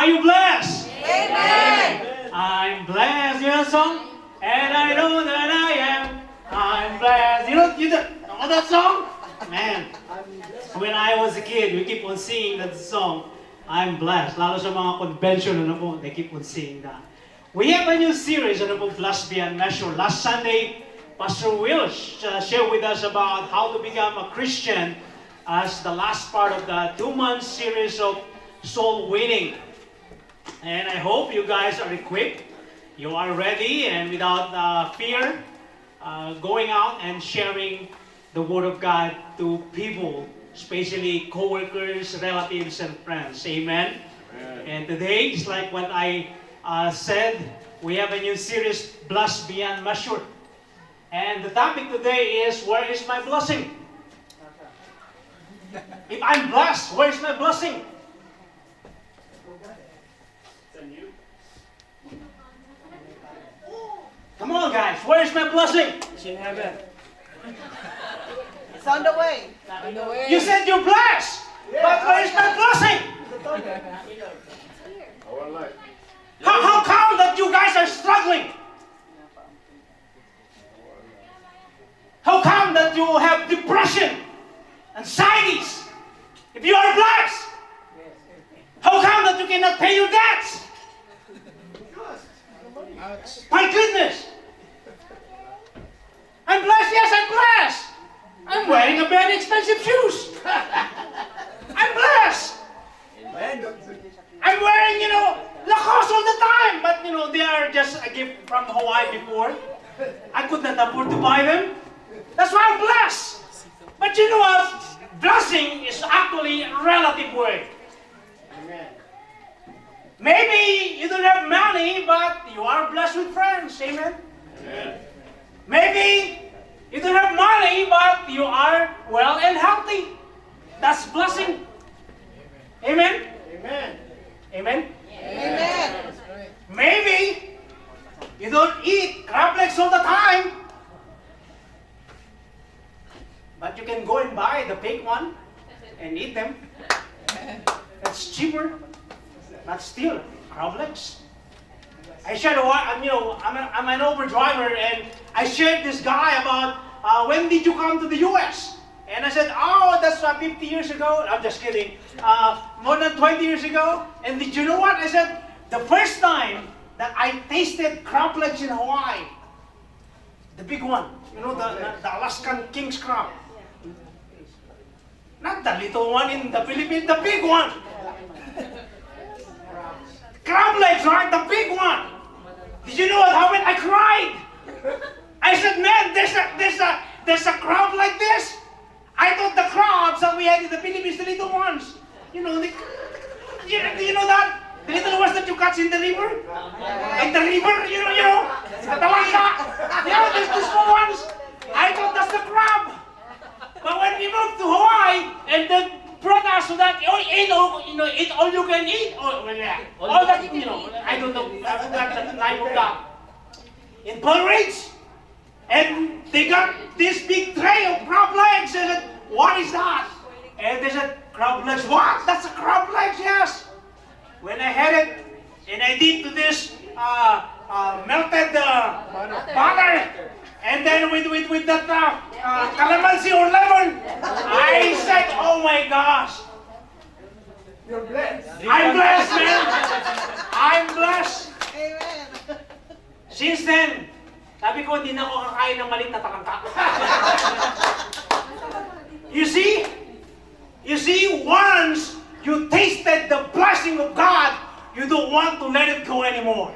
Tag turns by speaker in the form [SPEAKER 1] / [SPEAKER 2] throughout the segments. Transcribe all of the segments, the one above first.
[SPEAKER 1] you blessed?
[SPEAKER 2] Amen.
[SPEAKER 1] I'm blessed, you know that song? And I know that I am. I'm blessed. You know that song? Man, when I was a kid, we keep on singing that song. I'm blessed. Lalo sa mga convention, ano po, they keep on singing that. We have a new series, ano po, Blessed Beyond Measure. Last Sunday, Pastor Will shared with us about how to become a Christian as the last part of the 2-month series of soul winning. And I hope you guys are equipped, you are ready, and without fear, going out and sharing the Word of God to people, especially co-workers, relatives, and friends. Amen? Amen. And today, just like what I said, we have a new series, Blessed Beyond Measure. And the topic today is, where is my blessing? If I'm blessed, where is my blessing? Come on, guys. Where is my blessing?
[SPEAKER 3] It's in heaven.
[SPEAKER 2] It's on the way.
[SPEAKER 3] On the way.
[SPEAKER 1] You said you're blessed, but where is my blessing? How come that you guys are struggling? How come that you have depression, anxieties? If you are blessed, how come that you cannot pay your debts? My goodness! I'm blessed, yes, I'm blessed! I'm wearing a very expensive shoes! I'm blessed! I'm wearing, Lacoste all the time, but, they are just a gift from Hawaii before. I could not afford to buy them. That's why I'm blessed! But you know what? Blessing is actually a relative word. Amen. Maybe you don't have money, but you are blessed with friends. Amen? Amen. Maybe you don't have money, but you are well and healthy. That's blessing. Amen? Amen. Amen?
[SPEAKER 2] Amen.
[SPEAKER 1] Maybe you don't eat crab legs all the time, but you can go and buy the big one and eat them. That's cheaper. But still, crab legs. I shared I'm an Uber driver, and I shared this guy about when did you come to the U.S.? And I said, oh, that's 50 years ago. I'm just kidding. More than 20 years ago. And did you know what? I said, the first time that I tasted crab legs in Hawaii, the big one, the Alaskan king's crab. Not the little one in the Philippines, the big one. Crab legs, right? The big one. Did you know what happened? I cried. I said, man, there's a crab like this. I thought the crabs that we had in the Philippines, the little ones. You know that? The little ones that you catch in the river? In the river, the talaka. There's the small ones. I thought that's the crab. But when we moved to Hawaii, and then brought us to that, eat all you can eat, all that, I don't know, I forgot the name of that. In Pearl Ridge, and they got this big tray of crab legs. I said, what is that? And they said, crab legs. What? That's a crab legs, yes. When I had it, and I did to this melted butter, and then with that calamansi or lemon, I said, oh my gosh.
[SPEAKER 2] You're blessed.
[SPEAKER 1] I'm blessed, man. I'm blessed.
[SPEAKER 2] Amen.
[SPEAKER 1] Since then, sabi ko, hindi na ako kakain ng maliit na talangka. You see, once you tasted the blessing of God, you don't want to let it go anymore.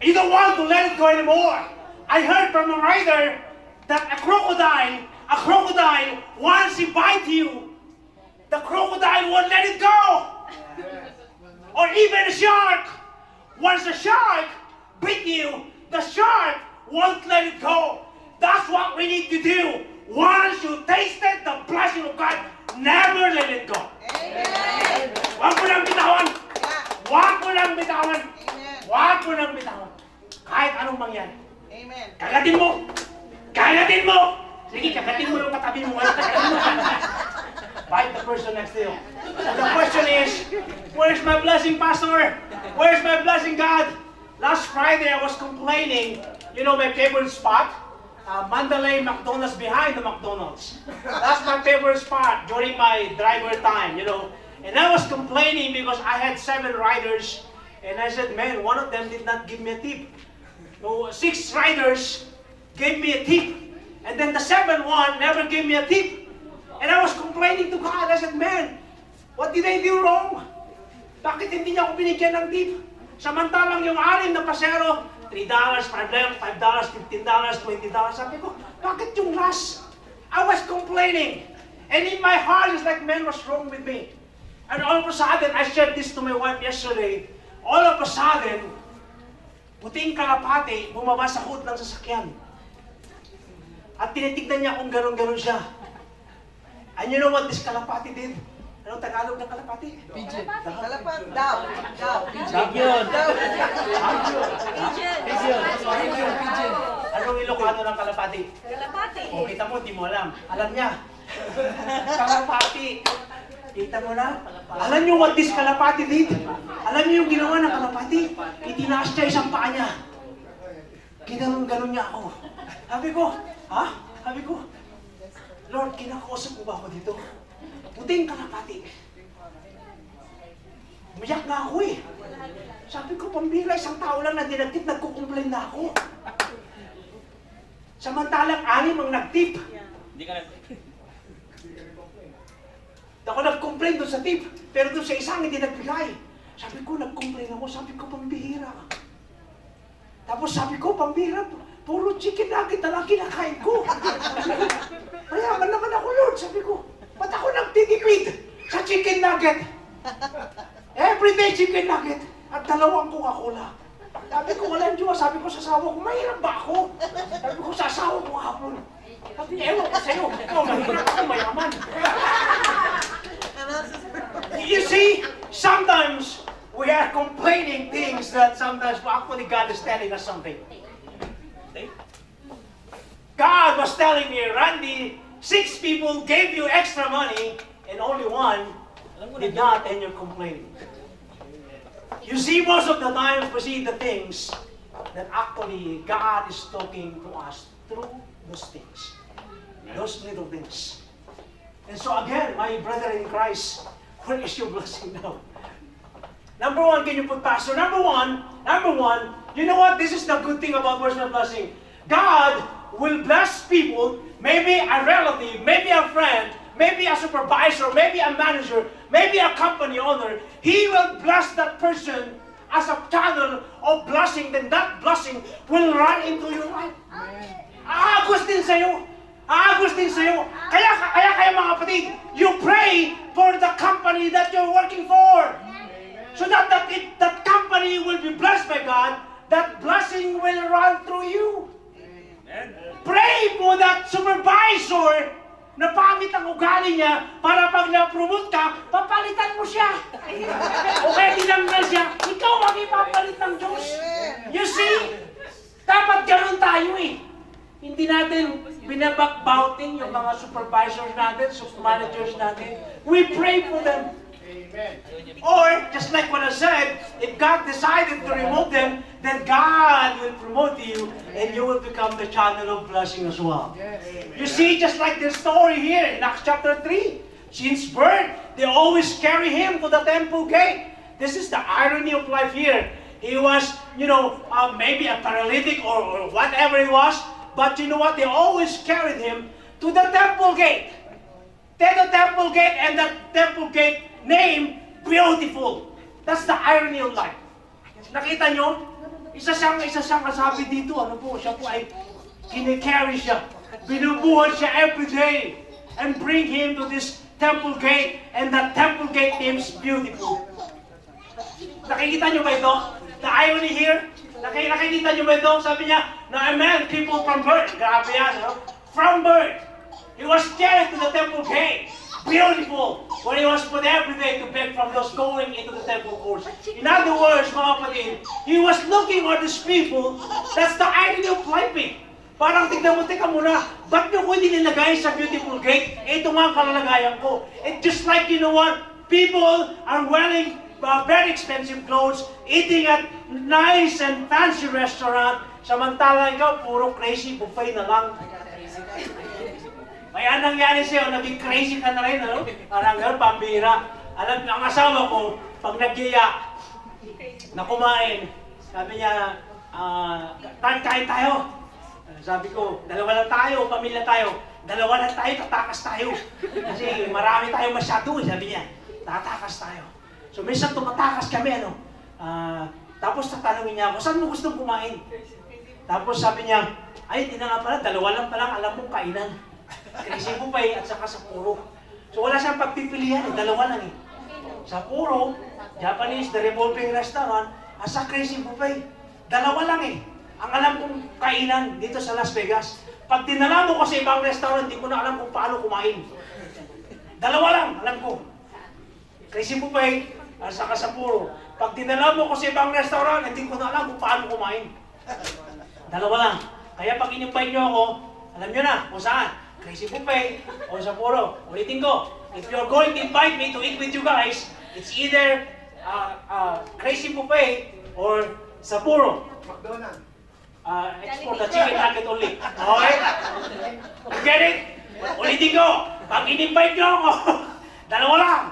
[SPEAKER 1] You don't want to let it go anymore. I heard from a writer that a crocodile, once he bites you, the crocodile won't let it go. Or even a shark. Once a shark bit you, the shark won't let it go. That's what we need to do. Once you tasted the blessing of God, never let it go.
[SPEAKER 2] Amen.
[SPEAKER 1] Huwag mo nang bitawan.
[SPEAKER 2] Yeah.
[SPEAKER 1] Huwag mo nang bitawan.
[SPEAKER 2] Amen.
[SPEAKER 1] Huwag mo nang bitawan. Kahit anong mangyari.
[SPEAKER 2] Amen.
[SPEAKER 1] Kagatin mo! Kagatin mo! Sige, kagatin mo yung katabi mo. Bite the person next to you. The question is, Where's my blessing, Pastor? Where's my blessing, God? Last Friday, I was complaining. You know my favorite spot? Mandalay McDonald's, behind the McDonald's. That's my favorite spot during my driver time, you know. And I was complaining because I had 7 riders. And I said, man, one of them did not give me a tip. So 6 riders gave me a tip. And then the 7th one never gave me a tip. And I was complaining to God. I said, man, what did I do wrong? Bakit hindi niya ako binigyan ng tip? Samantalang yung 6 na pasero, $3, $5, $15, $20. Sabi ko, bakit yung last? I was complaining. And in my heart, it's like, man, what's wrong with me? And all of a sudden, I shared this to my wife yesterday. All of a sudden, puting kalapati, bumaba sa hood ng sasakyan. At tinitignan niya kung gano'n-gano'n siya. And you know what this kalapati did? Anong Tagalog ng kalapati?
[SPEAKER 3] Pigeon.
[SPEAKER 2] Kalapat. Daw.
[SPEAKER 1] Pigeon.
[SPEAKER 3] Pigeon.
[SPEAKER 1] Anong Ilocano ng kalapati?
[SPEAKER 3] Kalapati.
[SPEAKER 1] O, kita mo, di mo alam. Alam niya. Kalapati. Kita mo na? Alam niyo what this kalapati did? Alam niyo yung ginawa ng kalapati? Itinaas niya isang paa niya. Ginanon-ganon niya ako. Sabi ko, ha? Sabi ko, Lord, kinakausap mo ba ako dito? Puting kalapati. Umiyak nga ako eh. Sabi ko, pambira, isang tao lang na dinagtip, nagkukomplain na ako. Samantalang 6 ang nagtip.
[SPEAKER 4] Hindi ka
[SPEAKER 1] Ako nag-complain doon sa tip, pero doon sa isang hindi nagbigay. Sabi ko, nag-complain ako, sabi ko, pambihira. Tapos sabi ko, pambihira, puro chicken nugget na lang kinakain ko. Mayaman naman ako, Lord. Sabi ko, ba't ako nagtitipid sa chicken nugget? Everyday chicken nugget at 2 Coca-Cola. Sabi ko, walang Diyos. Sabi ko sa asawa ko, mahirap ba ako? Sabi ko sa asawa ko hapon. Sabi niya, ewan ko sa'yo. Ikaw, mahirap ako, mayaman. You see, sometimes we are complaining things that sometimes actually God is telling us something. God was telling me, Randy, 6 people gave you extra money and only 1 did not, and you're complaining. You see, most of the times we see the things that actually God is talking to us through those things, those little things. And so again, my brother in Christ, what is your blessing now? Number 1, can you put Pastor? Number one, you know what? This is the good thing about where's my blessing. God will bless people, maybe a relative, maybe a friend, maybe a supervisor, maybe a manager, maybe a company owner. He will bless that person as a channel of blessing, then that blessing will run into your life. Aagos din sa'yo. Aagos din sa'yo. Kaya mga kapatid, you pray for the company that you're working for. So that company will be blessed by God, that blessing will run through you. Pray for that supervisor na pangit ang ugali niya para pag na-promote ka, papalitan mo siya. O kaya tinanggal siya, ikaw ang ipapalit ng Diyos. You see, dapat ganun tayo eh. Hindi natin binabakbouting yung mga supervisors natin, managers natin. We pray for them. Or, just like what I said, if God decided to remove them, then God will promote you and you will become the channel of blessing as well. You see, just like this story here in Acts chapter 3, since birth, they always carry him to the temple gate. This is the irony of life here. He was, maybe a paralytic or whatever it was, but you know what? They always carried him to the temple gate. The temple gate, and the temple gate name, Beautiful. That's the irony of life. Nakita nyo? Isa siyang kasabi dito. Siya po ay kine-carry siya. Binubuhat siya every day. And bring him to this temple gate. And that temple gate name's Beautiful. Nakikita nyo ba ito? The irony here? Nakikita nyo ba ito? Sabi niya, na a man, people from birth. Grabe yan, no? From birth. He was carried to the temple gate. Beautiful. When he was put every day to beg from those going into the temple courts. In other words, mga kapatid, he was looking at these people. That's the irony of life eh. Parang tignan mo, teka muna, ba't nyo ko hindi nilagay sa beautiful gate? Ito nga ang kalalagayan ko. And just like, you know what? people are wearing very expensive clothes, eating at nice and fancy restaurant, samantala ikaw, puro crazy buffet na lang. Kaya anong nangyari sa'yo, naging crazy ka na rin, ano? Parang gano'n, pambira. Alam, ang asawa ko, pag nagyaya na kumain, sabi niya, kain tayo. Sabi ko, dalawa lang tayo, pamilya tayo. Dalawa lang tayo, tatakas tayo. Kasi marami tayo masyado, sabi niya. Tatakas tayo. So minsan tumatakas kami, ano. Tapos tatanungin niya ako, saan mo gustong kumain? Tapos sabi niya, ay, hindi na nga pala, dalawa lang palang alam mong kainan. Crazy buffet at saka sa puro. So wala siyang pagpipilian, dalawa lang eh. Sa puro, Japanese, the revolving restaurant, at sa crazy buffet. Dalawa lang eh. Ang alam kong kainan dito sa Las Vegas. Pag dinala mo ko sa ibang restaurant, hindi ko na alam kung paano kumain. Dalawa lang, alam ko. Crazy buffet, at saka sa puro. Pag dinala mo ko sa ibang restaurant, hindi ko na alam kung paano kumain. Dalawa lang. Kaya pag in-invite nyo ako, alam nyo na kung saan. Crazy buffet o sa puro. Ulitin ko, if you're going to invite me to eat with you guys, it's either crazy buffet or sa puro.
[SPEAKER 4] McDonald's.
[SPEAKER 1] It's for the chicken nugget only. Okay? You get it? Ulitin ko, pag in-invite nyo ako, dalawa lang.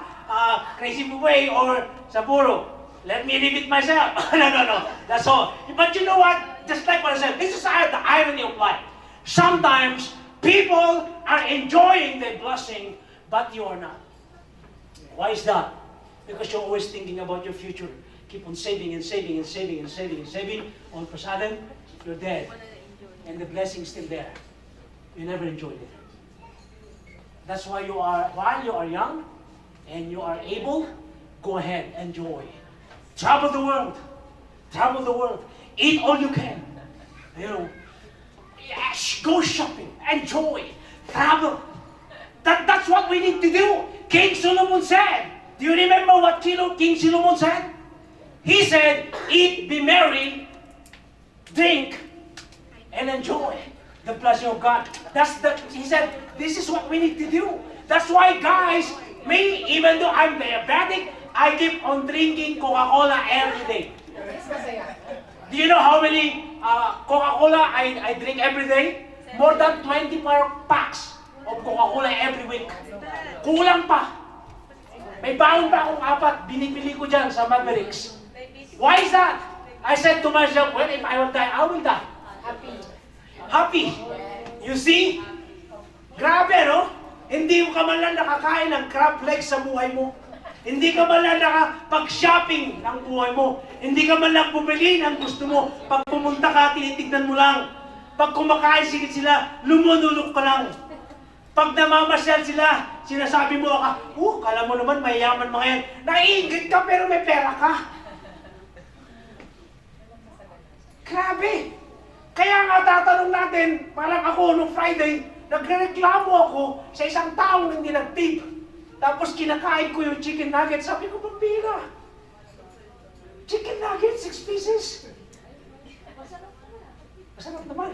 [SPEAKER 1] Crazy buffet or sa puro. Let me limit myself. No. That's all. But you know what? Just like what I said, this is the irony of life. Sometimes, people are enjoying their blessing, but you are not. Why is that? Because you're always thinking about your future. Keep on saving and saving and saving and saving and saving. All of a sudden, you're dead. And the blessing is still there. You never enjoyed it. That's why while you are young and you are able, go ahead, enjoy. Travel the world. Travel the world. Eat all you can. You know, yes, go shopping, enjoy, travel. That's what we need to do. King Solomon said, do you remember what King Solomon said? He said, eat, be merry, drink, and enjoy the blessing of God. He said, this is what we need to do. That's why, guys, me, even though I'm diabetic, I keep on drinking Coca-Cola every day. Do you know how many Coca-Cola I drink every day? More than 24 packs of Coca-Cola every week. Kulang pa. May baon pa akong 4, binibili ko dyan sa Mavericks. Why is that? I said to myself, well, if I will die, I will die. Happy. You see? Grabe, no? Hindi ka man lang nakakain ng crab legs sa buhay mo. Hindi ka man lang nakapag-shopping ng buhay mo. Hindi ka man lang bumili ng gusto mo. Pag pumunta ka, tinitignan mo lang. Pag kumakain sila, lumunulok ka lang. Pag namamasyal sila, sinasabi mo ka, kala mo naman mayayaman mga yan. Naiingit ka pero may pera ka. Grabe. Kaya nga tatanong natin, parang ako nung Friday, nagreklamo ako sa isang taong hindi nag-tip. Tapos kinakain ko yung chicken nugget. Sabi ko, pambira. Chicken nugget, 6 pieces. Masarap naman.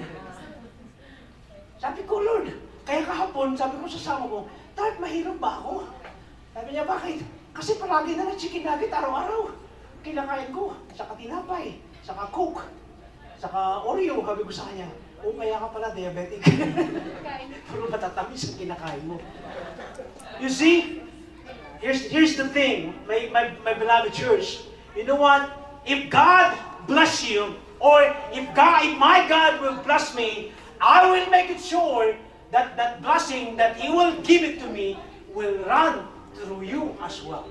[SPEAKER 1] Sabi ko, Lord, kaya kahapon, sabi ko sa sama ko, Tart, mahirap ba ako? Sabi niya, bakit? Kasi palagi na lang chicken nugget araw-araw. Kinakain ko, saka tinapay, saka Coke, saka Oreo, sabi ko sa kanya. Kaya ka pala diabetic. Puro matatamis ang kinakain mo. You see, here's the thing, my beloved church. You know what? If God bless you, or if my God will bless me, I will make it sure that that blessing that He will give it to me will run through you as well.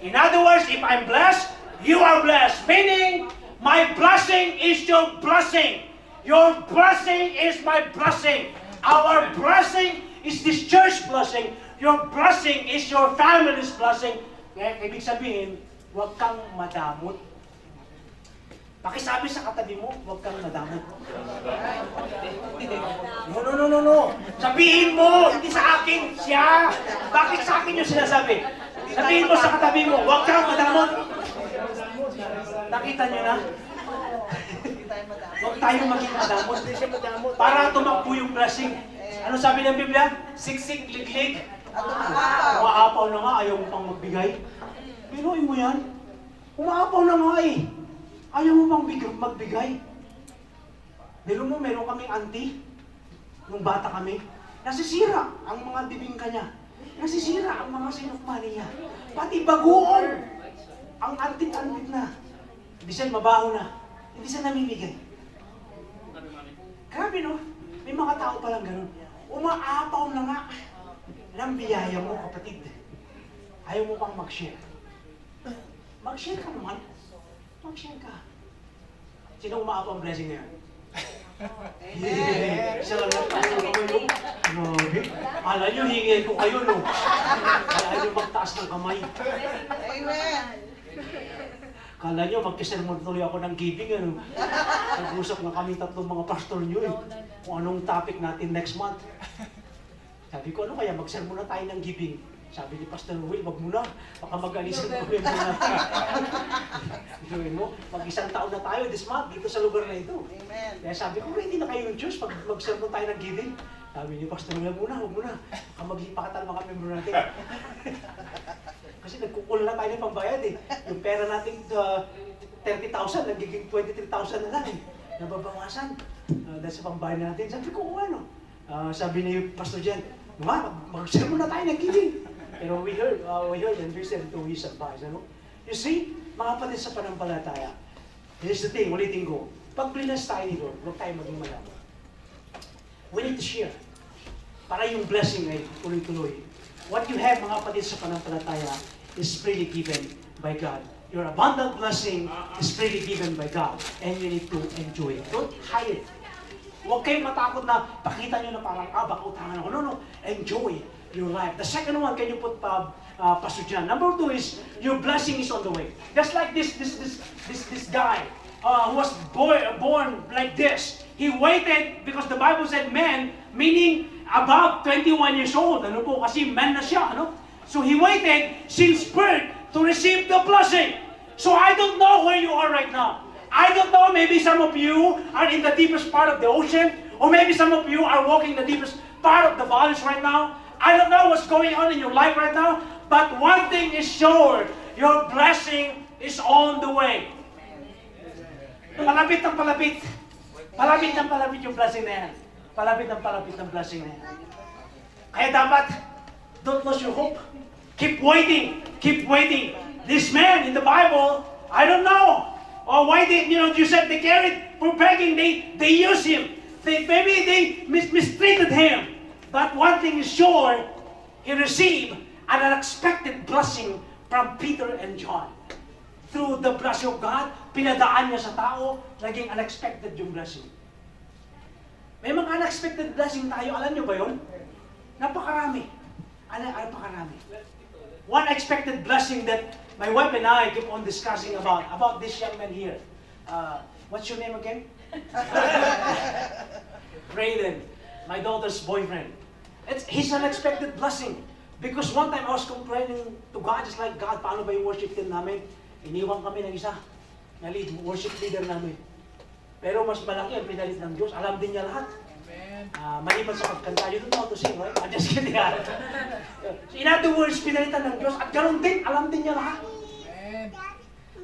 [SPEAKER 1] In other words, if I'm blessed, you are blessed. Meaning, my blessing is your blessing. Your blessing is my blessing. Our blessing is this church blessing. Your blessing is your family's blessing. Kaya ibig sabihin, huwag kang madamot. Pakisabi sa katabi mo, huwag kang madamot. No. Sabihin mo, hindi sa akin, siya. Bakit sa akin yung sinasabi? Sabihin mo sa katabi mo, huwag kang madamot. Nakita niyo na? Huwag tayong maging madamot. Para tumakbo yung blessing. Ano sabi ng Biblia? Siksik, liglig,
[SPEAKER 2] At umaapaw.
[SPEAKER 1] Umaapaw na nga, ayaw mo pang magbigay. Biruin mo yan. Umaapaw na nga eh. Ayaw mo pang magbigay. Biro mo, meron kaming auntie. Nung bata kami. Nasisira ang mga bibingka niya. Nasisira ang mga sinukmani niya. Pati bagoong. Ang antit-antit na. Hindi siya mabaho na. Hindi siya namimigay. Grabe no? May mga tao palang ganun. Umaapaw na nga ng biyaya mo, kapatid. Ayaw mo pang mag-share. Mag-share ka naman. Mag-share ka. Sino umaapaw ang blessing na yan? Yeah. Isa lang ang tayo kayo. Grabe. Kala nyo, hingin ko kayo, no? Kala nyo magtaas ng kamay.
[SPEAKER 2] Amen.
[SPEAKER 1] Kala nyo, magkisermon tuloy ako ng giving, ano? Nag-usap na kami tatlong mga pastor nyo, eh. Kung anong topic natin next month. Sabi ko, ano kaya, magsermon na tayo ng giving. Sabi ni Pastor Will, wag muna. Baka mag-alisan ko yun muna. Gawin mo, mag-isang taon na tayo this month dito sa lugar na ito.
[SPEAKER 2] Amen.
[SPEAKER 1] Kaya sabi ko, ready na kayo yung Diyos pag mag-sermon tayo ng giving. Sabi ni Pastor Will, wag muna. Baka maghipakatan mga member natin. Kasi nagkukulang na tayo ng pambayad eh. Yung pera natin 30,000, nagiging 23,000 na lang eh. Nababawasan. Dahil sa pambayad natin. Sabi ko, ano? Sabi ni Pastor Jen, mag-sermon na tayo ng giving. Pero we heard and listened to his advice. Ano? You see, mga kapatid sa panampalataya, here's the thing, ulitin ko, pag blinas tayo ni Lord, huwag tayo maging malaman. We need to share. Para yung blessing ay tuloy-tuloy. What you have, mga kapatid sa panampalataya, is freely given by God. Your abundant blessing is freely given by God. And you need to enjoy it. Don't hide it. Huwag kayong matakot na pakita nyo na parang, baka utangan ako. No. Enjoy your life. The second one, can you put Pastor John? Number 2 is, your blessing is on the way. Just like this guy who was born like this. He waited because the Bible said man, meaning about 21 years old. Ano po? Kasi man na siya. Ano? So he waited since birth to receive the blessing. So I don't know where you are right now. I don't know, maybe some of you are in the deepest part of the ocean, or maybe some of you are walking the deepest part of the valleys right now. I don't know what's going on in your life right now, but one thing is sure, your blessing is on the way. Palapit ng palapit. Palapit ng palapit yung blessing na yan. Palapit ng blessing na yan. Kaya dapat, don't lose your hope. Keep waiting. Keep waiting. This man in the Bible, I don't know. Or why did, you said they carried for begging, they used him. Maybe they mistreated him. But one thing is sure, he received an unexpected blessing from Peter and John. Through the blessing of God, pinadaan niya sa tao, naging unexpected yung blessing. May mga unexpected blessing tayo, alam niyo ba yun? Napakarami. Napakarami. One expected blessing that my wife and I keep on discussing about this young man here. What's your name again? Brayden, my daughter's boyfriend. He's an unexpected blessing. Because one time I was complaining to God, just like, God, paano ba yung worship team namin? Iniwan kami ng isa, na worship leader namin. Pero mas malaki ang pinalit ng Diyos. Alam din niya lahat. Maliban sa pagkanta, you don't know how to sing, right? I'm just kidding. So in other words, pinalitan ng Diyos. At ganoon din, alam din niya lahat.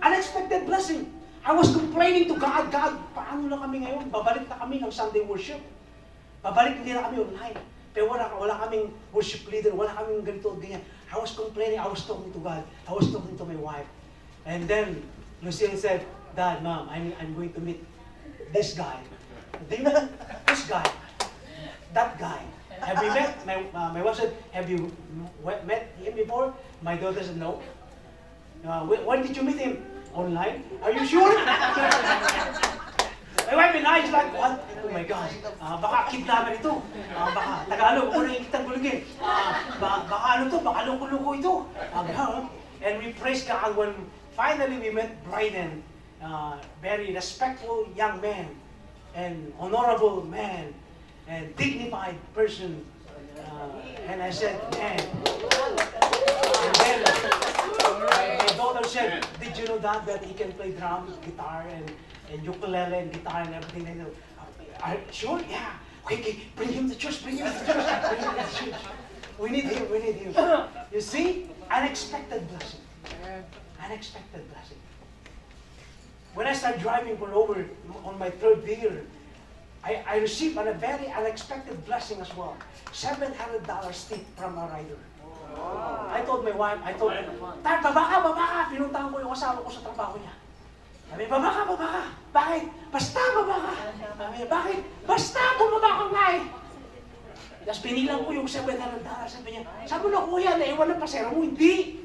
[SPEAKER 1] Unexpected blessing. I was complaining to God, God, paano lang kami ngayon? Babalik na kami ng Sunday worship. Babalik hindi na kami online. Pero wala kaming worship leader, wala kaming ganito at ganyan. I was complaining, I was talking to God. I was talking to my wife. And then, Lucille said, Dad, Mom, I'm going to meet this guy. This guy. That guy. Have you met? My wife said, have you met him before? My daughter said, no. When did you meet him? Online? Are you sure? My wife and I is like, what? Oh my gosh. Baka kidnapper ito. Baka Tagalog, kung yung kitang bulugin. Baka ano to? Baka loko-loko ito. And we praise God when finally we met Brayden. Very respectful young man. And honorable man. And dignified person. And I said, man. And then, my daughter said, did you know that he can play drums, guitar, and ukulele, and guitar, and everything? And sure, yeah. Okay, bring him to church, bring him to church. We need Him. We need Him. You see? Unexpected blessing. Unexpected blessing. When I started driving for over on my third year, I received a very unexpected blessing as well. $700 tip from a rider. I told my wife, Tay, baba ka. Pinuntahan ko yung asawa ko sa trabaho niya. Sabi, baba ka. Bakit? Basta baba ka. Sabi, bakit? Basta bumaba ka nga eh. Tapos pinilang ko yung $700. Sabi niya, sabi na kuya, naiwan ng pasero mo. Hindi.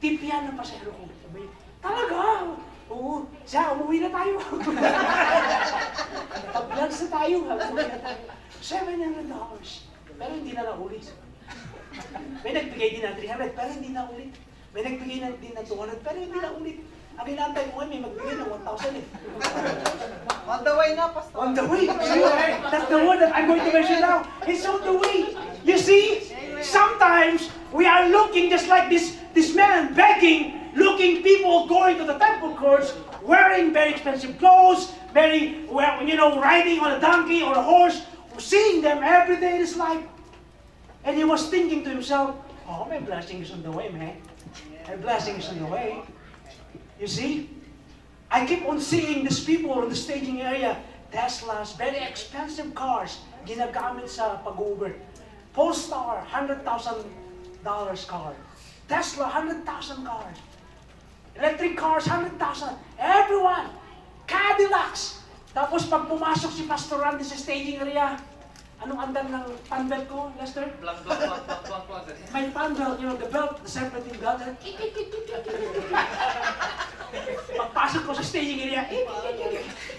[SPEAKER 1] Tip yan ng pasero ko. Sabi niya, talaga? Oo. Siya, umuwi na tayo. Pag-vlogs na tayo. Umuwi na tayo. $700. Pero hindi na naulit. May nagbigay din ng 300, pero hindi na ulit. May nagbigay din ng 200, pero hindi na ulit. Ang inantay ko ngayon, may magbigay ng 1,000 eh.
[SPEAKER 2] On the way na, Pastor.
[SPEAKER 1] On the way. That's the word that I'm going to mention now. It's on the way. You see, sometimes we are looking just like this man begging, looking people going to the temple courts, wearing very expensive clothes, riding on a donkey or a horse, seeing them every day in his life. And he was thinking to himself, oh, my blessing is on the way, man. My blessing is on the way. You see? I keep on seeing these people in the staging area, Teslas, very expensive cars, ginagamit sa pag-Uber. Polestar, $100,000 car. Tesla, 100,000 cars. Electric cars, 100,000. Everyone. Cadillacs. Tapos pag pumasok si Pastor Randy sa staging area, anong andar ng fan belt ko, Lester?
[SPEAKER 4] Blank.
[SPEAKER 1] My fan belt, the belt, the serpentine belt. Pagpasok ko sa staging area,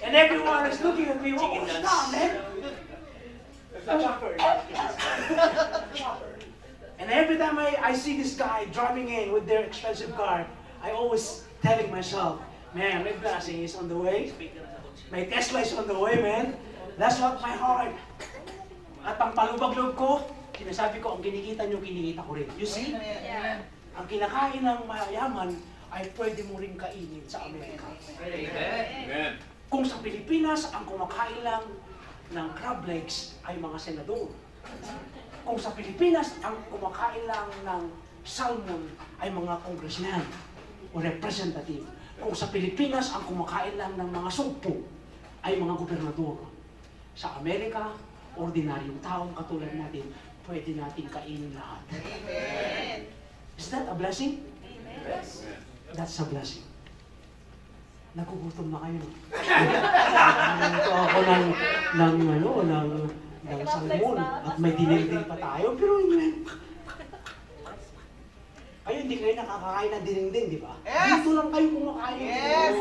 [SPEAKER 1] and everyone is looking at me, oh, stop, man. And every time I see this guy driving in with their expensive car, I always telling myself, man, my blessing is on the way. My Tesla is on the way, man. That's what my heart. At ang palubag-loob ko, sinasabi ko, ang kinikita nyo, kinikita ko rin. You see?
[SPEAKER 2] Amen.
[SPEAKER 1] Ang kinakain ng mayayaman ay pwede mo rin kainin sa Amerika.
[SPEAKER 4] Amen.
[SPEAKER 1] Kung sa Pilipinas, ang kumakain lang ng crab legs ay mga senador. Kung sa Pilipinas, ang kumakain lang ng salmon ay mga congressman o representative. Kung sa Pilipinas, ang kumakain lang ng mga sugpo ay mga gobernador. Sa Amerika, ordinaryong taong katulad natin, pwede natin kainin lahat.
[SPEAKER 2] Amen.
[SPEAKER 1] Is that a blessing? Yes. That's a blessing. Nagugutom na kayo. Ito ako ng salmon at may dinengdeng pa tayo. Pero kayo hindi kayo nakakakain ng dinengdeng, di ba?
[SPEAKER 2] Yes.
[SPEAKER 1] Dito lang kayo kumakain.
[SPEAKER 2] Yes.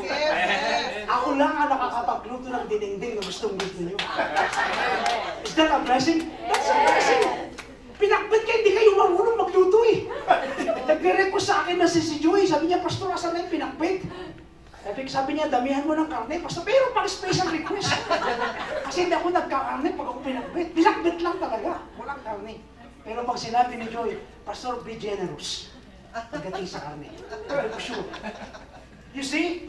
[SPEAKER 1] Ako lang ang nakakapagluto ng dinengdeng na gustong-gusto nyo. Is that a blessing? That's a blessing. Pinakbit kayo, hindi kayo marunong magluto eh. Nagre-request sa akin na si Joy, sabi niya, Pastor, asan na yung pinakbit? Sabi niya, damihan mo ng karne. Pastor, pero pang special request. Kasi hindi ako nagkakarne pag ako pinakbit. Pinakbit lang talaga, walang karne. Pero pag sinabi ni Joy, Pastor, be generous. Pagdating sa karne. I'm sure. You see?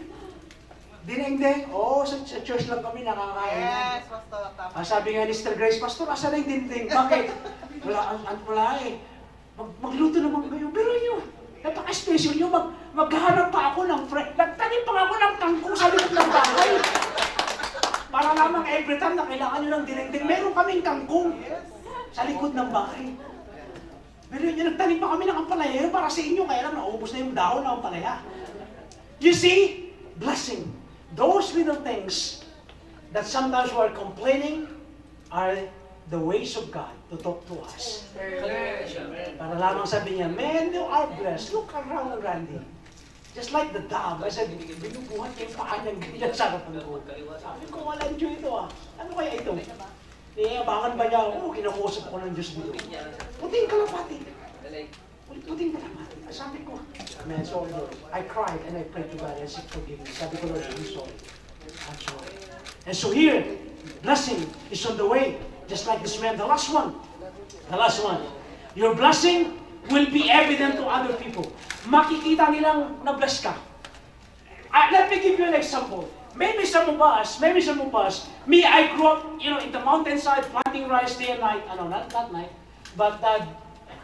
[SPEAKER 1] Dinengdeng, sa church lang kami nakakain.
[SPEAKER 2] Yes, Pastor. Tama.
[SPEAKER 1] Sabi nga ni Sister Grace, Pastor, asan na yung dinengdeng? Bakit? Wala eh. Magluto naman kayo. Pero nyo, napaka-special nyo. Maghahanap pa ako ng friend. Nagtanim pa ako ng kangkong sa likod ng bahay. Para lamang every time na kailangan nyo ng dinengdeng, meron kaming kangkong sa likod ng bahay. Pero yun, nagtanim pa kami ng ampalaya para sa inyo, kaya lang naubos na yung dahon ng ampalaya. You see? Blessing. Those little things that sometimes we are complaining are the ways of God to talk to us. Para lamang sabi niya, man, you are blessed. Look around Randy. Just like the dove. I said, binubuhat niya yung paa niyang ganyan sa harapan ko. Sabi ko, walang Diyo ito ah. Ano kaya ito? Abangan ba niya ako? Kinakusap ako ng Diyos dito. Puting kalapati. Puting kalapati. Sabi ko, man, sorry Lord. I cried and I prayed to God and seek forgiveness. Sabi ko, Lord, I'm sorry. I'm sorry. And so here, blessing is on the way. Just like this man, the last one. The last one. Your blessing will be evident to other people. Makikita nilang na-bless ka. Let me give you an example. Maybe some of us, me, I grew up, in the mountainside, planting rice day and night. Not night, but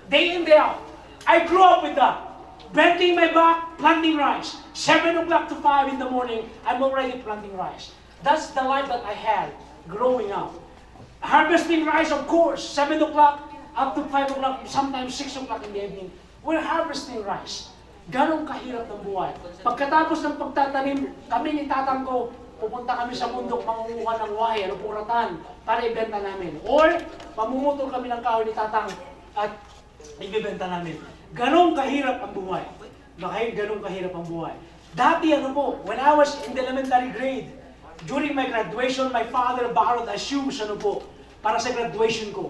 [SPEAKER 1] Day in, day out. I grew up with that. Bending my back, planting rice. 7 o'clock to 5 in the morning, I'm already planting rice. That's the life that I had growing up. Harvesting rice, of course, 7 o'clock up to 5 o'clock, sometimes 6 o'clock in the evening. We're harvesting rice. Ganong kahirap ng buhay. Pagkatapos ng pagtatanim, kami ni tatang ko, pupunta kami sa bundok, mangunguha ng wahe, ano puratan, para ibenta namin. Or, mamumutol kami ng kahoy ni tatang at ibibenta namin. Ganong kahirap ang buhay. Ganong kahirap ang buhay. Dati ano po, when I was in the elementary grade, during my graduation, my father borrowed a shoes, ano po, para sa graduation ko.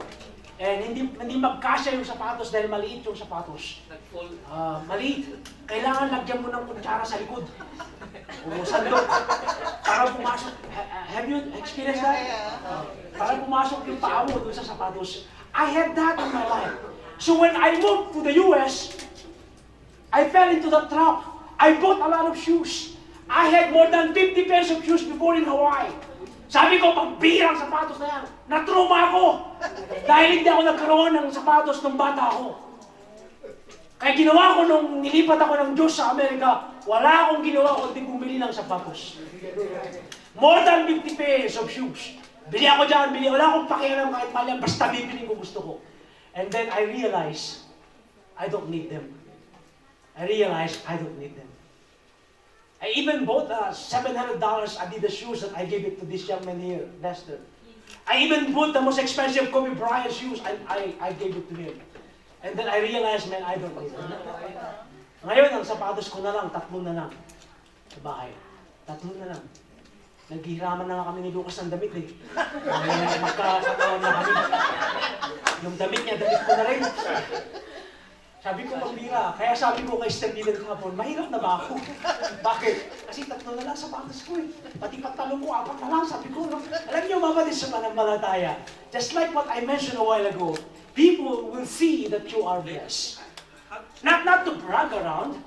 [SPEAKER 1] And hindi magkasya yung sapatos dahil maliit yung sapatos.
[SPEAKER 4] Nag-fold.
[SPEAKER 1] Maliit. Kailangan lagyan mo ng kutsara sa likod. O sandok. Para pumasok. Have you experienced that? Para pumasok yung paa mo doon sa sapatos. I had that in my life. So when I moved to the US, I fell into that trap. I bought a lot of shoes. I had more than 50 pairs of shoes before in Hawaii. Sabi ko, pagbihirang sapatos na yan, na-trauma ako. Dahil hindi ako nagkaroon ng sapatos nung bata ako. Kaya ginawa ko nung nilipat ako ng Diyos sa Amerika, wala akong ginawa kundi bumili ng sapatos. More than 50 pairs of shoes. Bili ako dyan, wala akong pakialam kahit mali, basta bibili ko gusto ko. And then I realized, I don't need them. I realized I don't need them. I even bought $700 Adidas shoes that I gave it to this young man here, Lester. I even bought the most expensive Kobe Bryant shoes, I gave it to him. And then I realized, man, I don't need them. Ngayon, ang sapatos ko na lang, 3 na lang. Sa bahay. 3 na lang. Naghihiraman na nga kami ni Lucas ng damit eh. Magkakaroon na kami. Yung damit niya, damit ko na rin. Sabi ko, pambira. Kaya sabi ko kay Steve Miller kahapon, mahirap na ba ako? Bakit? Kasi 3 na lang sapatos ko eh. Pati pagtalong ko, 4 na lang. Sabi ko, no? Alam niyo, mabalis sa mananampalataya. Just like what I mentioned a while ago, people will see that you are blessed. Not to brag around.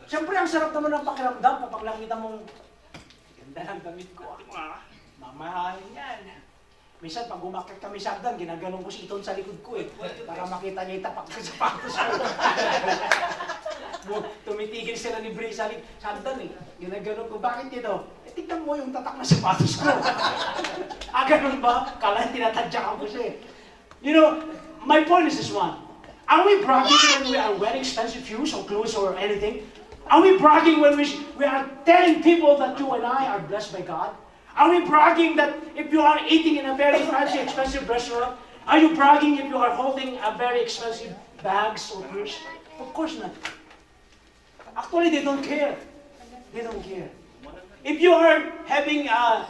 [SPEAKER 1] Siyempre, ang sarap naman ng pakiramdam kapag nakita mong, ganda ng damit ko. Mamahalin yan. Minsan, pag umakit kami sa hagdan, ginaganon ko si Iton sa likod ko eh. Para makita niya itapak ko sa sapatos ko. Tumitigil sila ni Bray sa hagdan eh. Ginaganon ko, bakit ito? Eh, tignan mo yung tatak na sapatos ko. Ganun ba? Kala tinatadyakan ko siya eh. You know, my point is this one. Are we bragging when we are wearing expensive shoes or clothes or anything? Are we bragging when we are telling people that you and I are blessed by God? Are we bragging that if you are eating in a very fancy, expensive restaurant? Are you bragging if you are holding a very expensive bags or purse? Of course not. Actually, they don't care. They don't care. If you are having a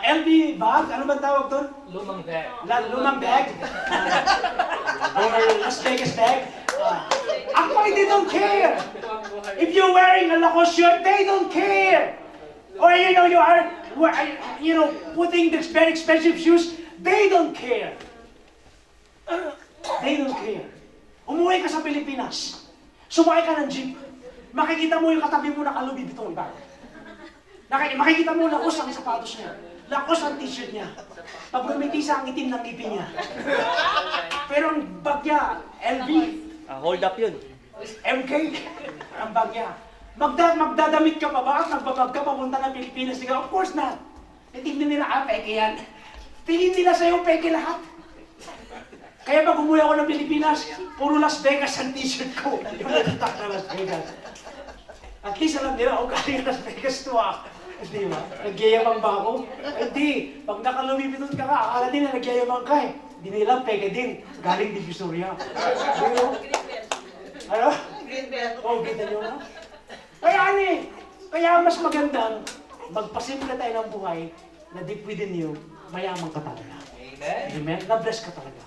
[SPEAKER 1] LV bag, ano ba tawag doon?
[SPEAKER 4] Lumang bag.
[SPEAKER 1] Lumang bag? Or Las Vegas bag? Actually, they don't care. If you're wearing a Lacoste shirt, they don't care. Or you know, you are putting these very expensive shoes, they don't care. They don't care. Umuwi ka sa Pilipinas, sumakay ka ng jeep, makikita mo yung katabi mo naka-Louis Vuitton bag. Makikita mo lakos ang sapatos niya, lakos ang t-shirt niya, pag gumitisa ang itim ng ngipin niya. Pero ang bag niya, LV,
[SPEAKER 5] Hold up yun.
[SPEAKER 1] MK, ang bag niya. Magdadamit ka pa ba at magbabag ka papunta ng Pilipinas? Of course not. Tingnan nila, peke yan. Tingin nila sa'yo, peke lahat. Kaya pag umuwi ako ng Pilipinas, puro Las Vegas ang t-shirt ko. Yung natatak na Las Vegas. At least alam nila, galing Las Vegas to Di ba? Nagyayamang ba ako? Hindi. Pag naka-Louis Vuitton ka akala nila nagyayamang ka eh. Hindi nila, peke din. Galing Divisoria. Ano?
[SPEAKER 2] Green belt.
[SPEAKER 1] Oh, kita nyo na? Kaya mas magandang magpasimple tayo ng buhay na deep within you, mayaman ka talaga.
[SPEAKER 4] Amen.
[SPEAKER 1] Amen? Na-bless ka talaga.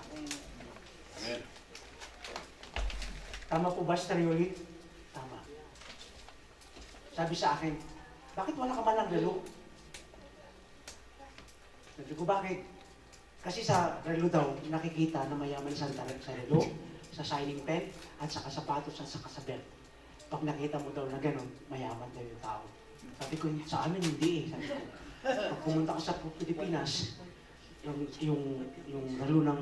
[SPEAKER 1] Tama po ba, Sister Yoli? Tama. Sabi sa akin, bakit wala ka man ng relo? Sabi ko, bakit? Kasi sa relo daw, nakikita na mayaman sa relo, sa signing pen, at saka sapatos, at saka sa belt. Pag nakita mo daw na gano'n, mayaman daw yung tao. Sabi ko, sa amin hindi eh. Sabi ko, pag pumunta ka sa Pilipinas, yung relo ng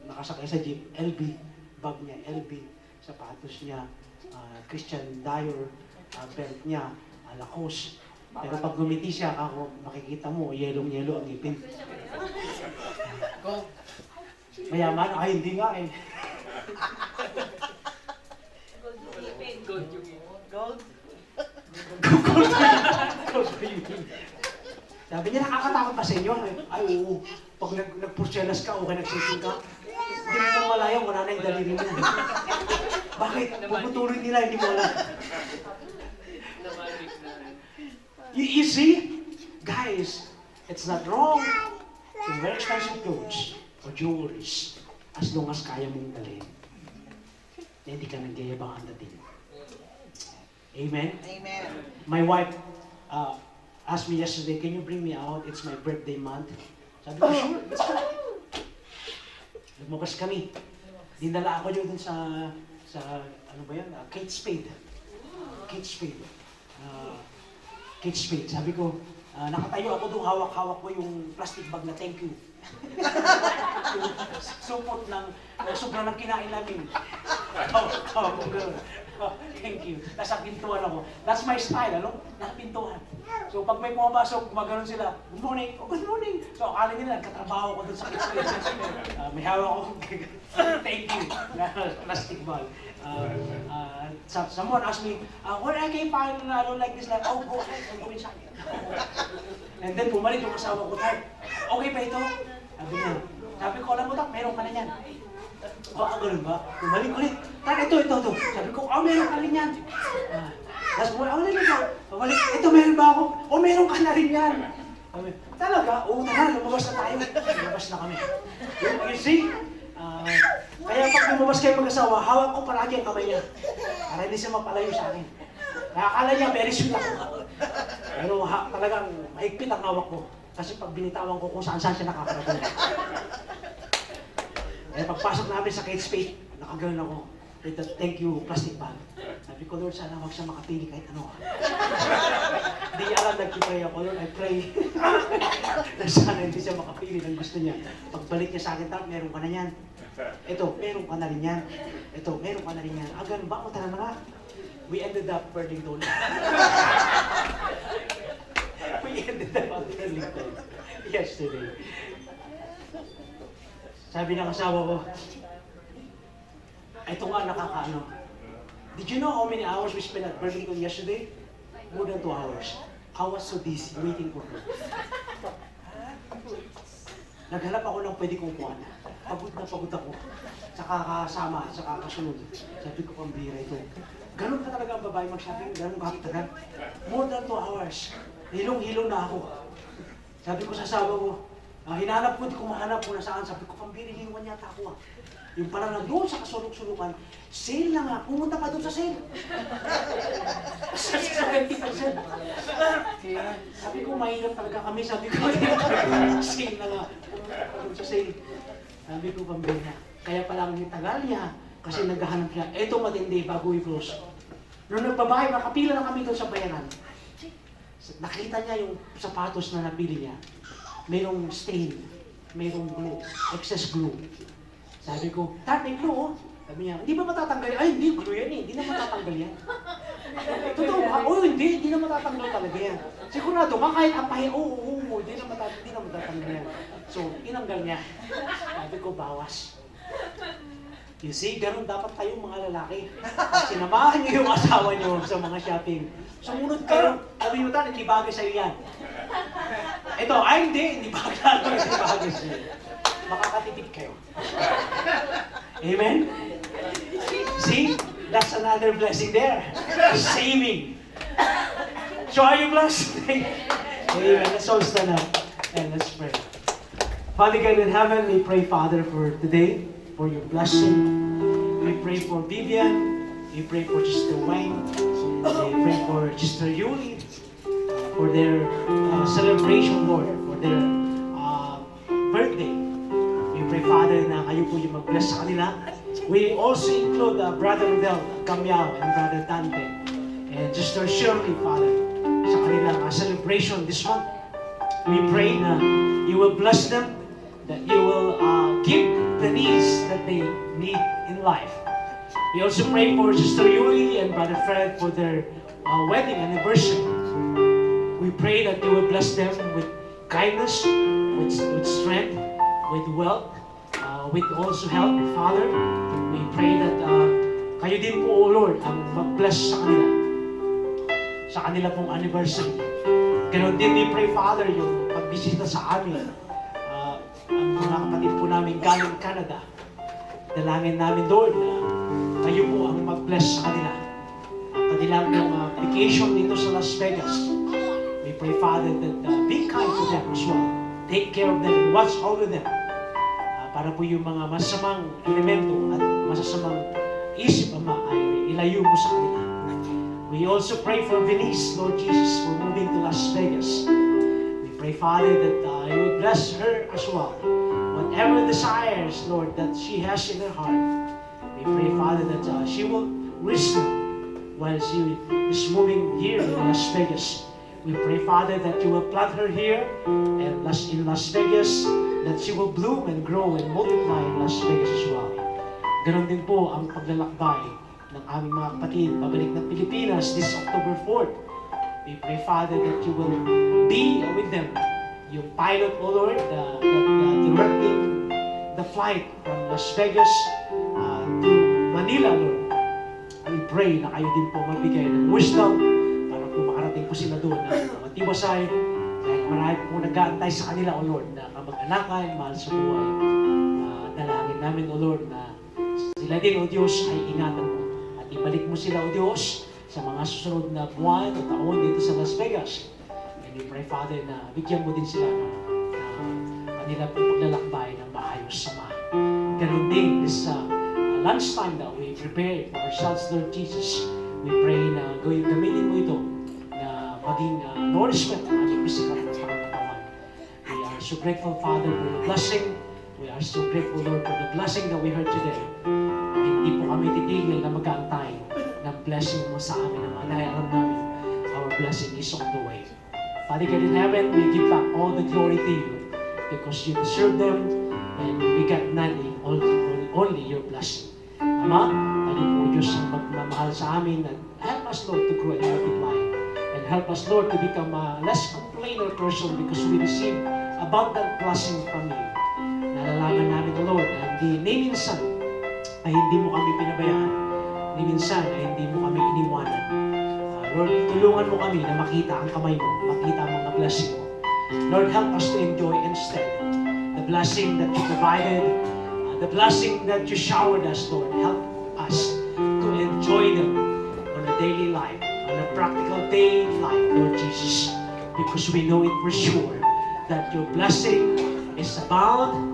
[SPEAKER 1] nakasakay sa jeep, LB,
[SPEAKER 5] bag niya, LB, sapatos niya, Christian Dior, belt niya, Lacoste. Pero pag gumiti siya, ako makikita mo, yellow ang ngipin. Mayaman? Ay, hindi nga eh.
[SPEAKER 2] Gold.
[SPEAKER 5] Sabi niya, nakakatakot ba sa inyo? Ay, oo. Pag nagpurselas ka o ka nagsising ka, hindi mo malayo, wala na yung daliri mo. Bakit? Puputuloy nila, hindi mo alam. You see? Guys, it's not wrong to wear expensive clothes or jewelries as long as kaya mong dalhin. Hindi ka nagyayabang ang dating. Amen?
[SPEAKER 2] Amen.
[SPEAKER 5] My wife asked me yesterday, can you bring me out? It's my birthday month. Sabi ko, sure, let's go. Lumabas kami. Dinala ako yun dun sa ano ba yan? Kate Spade. Kate Spade. Kate Spade. Sabi ko, nakatayo ako doon, hawak-hawak ko yung plastic bag na thank you. Yung supot ng sobrang ng kinain namin. Hawak ko gano'n. Thank you. Nasa pintuan ako. That's my style, ano? Nasa pintuan. So pag may pumapasok, gumagano'n sila, good morning, oh, good morning. So akala nila, nagkatrabaho ko doon sa kitchen. May hawak ako, thank you, plastic bag. Someone asked me, where I can find like this, like, oh, go ahead, go inside. And then bumalik yung asawa ko, okay ba ito? Sabi ko, alam mo tak, meron ka na yan. Ganun ba? Bumalik ulit. Ito. Sabi ko, meron ka rin yan. Tapos ulit ito. Bumalik, ito meron ba ako? Meron ka na rin yan. Talaga? Oo, tara, lumabas na tayo. Lumabas na kami. You see? Kaya pag lumabas kayo mag-asawa, hawak ko palagi ang kamay niya. Para hindi siya mapalayo sa akin. Nakakala niya, very sweet ako. Pero talagang mahigpit ang hawak ko. Kasi pag binitawan ko kung saan-saan siya nakakarating. Eh, pagpasok namin sa Kate Spade, nakagano'n ako. Ito, thank you, plastic bag. Sabi ko, Lord, sana huwag siya makapili kahit ano. Hindi niya alam, nag-pray ako, Lord, I pray. Sana hindi siya makapili ng gusto niya. Pagbalik niya sa akin, meron ka na yan. Ito, meron ka na rin yan. Ito, meron ka na rin yan. Ganun ba? Tara na nga. We ended up burning doon. We ended up burning doon yesterday. Sabi ng asawa ko, ito nga nakakaano. Did you know how many hours we spent at Burlington yesterday? More than 2 hours. I was so busy waiting for her. Naghanap ako ng pwede kong kuhan. Pagod na pagod ako. Saka kasama, saka kasunod. Sabi ko, pambira ito. Ganun ka talaga ang babae mag-shopping? Ganun ka talaga? More than 2 hours. Hilong-hilong na ako. Sabi ko sa asawa ko, hinanap ko, hindi ko mahanap kung nasaan. Sabi ko, pambiriliwan yata ako. Yung pala na doon sa kasulok-sulukan, sale na nga, pumunta pa doon sa sale. Sa 70%. Sabi ko, mahirap talaga kami. Sabi ko, sale na nga, pumunta pa doon sa sale. Sabi ko, pambira. Kaya pala ang tagal niya, kasi naghahanap niya, eto matindi bago i-close. Noong nagbabahay, makapila na kami doon sa bayaran. Nakita niya yung sapatos na napili niya. Mayroong stain, mayroong glue, excess glue. Sabi ko, Dad, may glue oh. Sabi niya, hindi ba matatanggal? Ay, hindi, glue yan eh, hindi na matatanggal yan. Totoo ba? Hindi na matatanggal talaga yan. Sigurado ka, kahit apahin, hindi na matatanggal yan. So, inanggal niya. Sabi ko, bawas. You see, ganun dapat tayong mga lalaki. Sinamahan niyo yung asawa niyo sa mga shopping. Sumunod kayo. Sabi niyo, Tan, hindi bagay sa'yo yan. Ito, hindi bagay sa'yo. Makakatipid kayo. Amen? See? That's another blessing there. Saving. So are you blessed? Amen. Let's all stand up and let's pray. Father God in heaven, we pray, Father, for today, for your blessing. We pray for Vivian. We pray for Sister Wayne. We pray for Sister Yuli, for their celebration, Lord, for their birthday. We pray, Father, na kayo po yung mag-bless sa kanila. We also include Brother Rodel Cambiao and Brother Dante and Sister Shirley, Father, sa kanilang celebration this month. We pray na you will bless them, that you will give the needs that they need in life. We also pray for Sister Yuri and Brother Fred for their wedding anniversary. We pray that you will bless them with kindness, with strength, with wealth, with also health, Father. We pray that kayo din po, O Lord, ang mag-bless sa kanila pong anniversary. Ganon din, we pray, Father, yung pagbisita sa amin, ang mga kapatid po namin galing Canada. Dalangin namin, Lord, na kayo po ang mag-bless sa kanila. Ang kanilang vacation dito sa Las Vegas. We pray, Father, that be kind to them as well. Take care of them and watch over them. Para po yung mga masamang elemento at masasamang isip, Ama, ay ilayo mo sa kanila. We also pray for Venice, Lord Jesus, for moving to Las Vegas. We pray, Father, that you would bless her as well. Whatever desires, Lord, that she has in her heart, we pray, Father, that she will reach them while she is moving here in Las Vegas. We pray, Father, that you will plant her here and in Las Vegas, that she will bloom and grow and multiply in Las Vegas as well. Ganon din po ang paglalakbay ng aming mga kapatid pabalik ng Pilipinas this October 4th. We pray, Father, that you will be with them. Yung pilot, O Lord, directing the flight from Las Vegas to Manila, Lord. We pray na kayo din po magbigay ng wisdom para po makarating po sila doon na matiwasay dahil marami po nag-aantay sa kanila, O Lord, na kamag-anakan, mahal sa buhay. Dalangin namin, O Lord, na sila din, O Diyos, ay ingatan mo at ibalik mo sila, O Diyos, sa mga susunod na buwan o taon dito sa Las Vegas. And we pray, Father, na bigyan mo din sila ng kanila po paglalakbay ng maayos sama. Ganon din, this lunchtime that we prepare for ourselves, Lord Jesus, we pray na gamitin mo ito na maging nourishment ng aming physical at pangangatawan. We are so grateful, Father, for the blessing. We are so grateful, Lord, for the blessing that we heard today. Hindi po kami titigil na mag-aantay ng blessing mo sa amin naman dahil alam namin our blessing is on the way. Father God in heaven, we give back all the glory to you because you deserve them and we got nothing, only your blessing. Ama, tayo po Diyos ang magmamahal sa amin and help us, Lord, to grow and multiply and help us, Lord, to become a less complainer person because we receive abundant blessing from you. Nalalaman namin, O Lord, na ni minsan ay hindi mo kami pinabayaan, ni minsan ay hindi mo kami iniwanan. Lord, tulungan mo kami na makita ang kamay mo, makita ang mga blessing mo. Lord, help us to enjoy instead the blessing that you provided, the blessing that you showered us, Lord. Help us to enjoy them on a daily life, on a practical day life, Lord Jesus, because we know it for sure that your blessing is abound.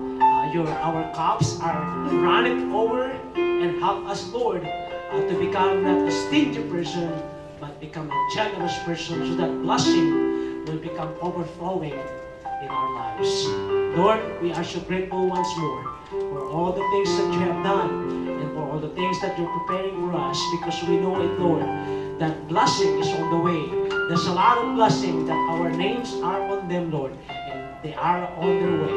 [SPEAKER 5] Our cups are running over, and help us, Lord, to become not a stingy person, but become a generous person, so that blessing will become overflowing in our lives. Lord, we are so grateful once more for all the things that you have done and for all the things that you're preparing for us, because we know it, Lord, that blessing is on the way. There's a lot of blessing that our names are on them, Lord, and they are on their way.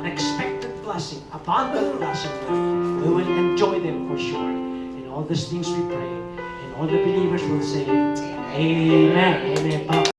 [SPEAKER 5] Unexpected blessing, abundant blessing, we will enjoy them for sure. In all these things we pray, and all the believers will say, Amen. Amen.